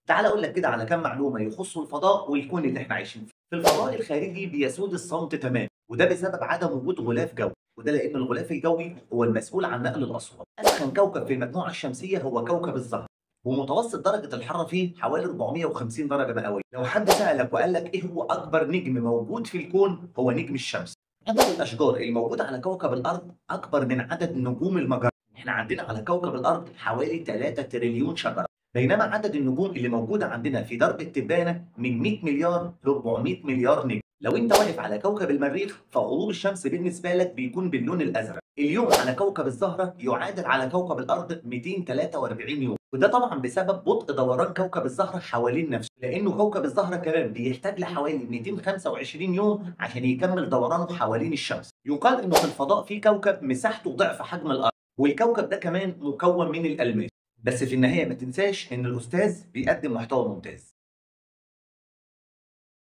تعال اقول لك كده على كام معلومه يخصوا الفضاء والكون اللي احنا عايشين فيه. في الفضاء الخارجي بيسود الصمت تماما، وده بسبب عدم وجود غلاف جوي، وده لان الغلاف الجوي هو المسؤول عن نقل الاصوات. اسخن كوكب في المجموعه الشمسيه هو كوكب الزهره، ومتوسط درجه الحراره فيه حوالي 450 درجه مئويه. لو حد سالك وقال لك ايه هو اكبر نجم موجود في الكون، هو نجم الشمس. عدد الاشجار الموجوده على كوكب الارض اكبر من عدد نجوم المجره. احنا عندنا على كوكب الارض حوالي 3 تريليون شجره، بينما عدد النجوم اللي موجودة عندنا في درب التبانة من 100 مليار ل 400 مليار نجم. لو انت واقف على كوكب المريخ فغروب الشمس بالنسبة لك بيكون باللون الأزرق. اليوم على كوكب الزهرة يعادل على كوكب الأرض 243 يوم، وده طبعا بسبب بطء دوران كوكب الزهرة حوالين نفسه، لأنه كوكب الزهرة كمان بيحتاج لحوالي 225 يوم عشان يكمل دورانه حوالين الشمس. يقال إنه في الفضاء في كوكب مساحته ضعف حجم الأرض، والكوكب ده كمان مكون من الألماس. بس في النهاية ما تنساش إن الأستاذ بيقدم محتوى ممتاز.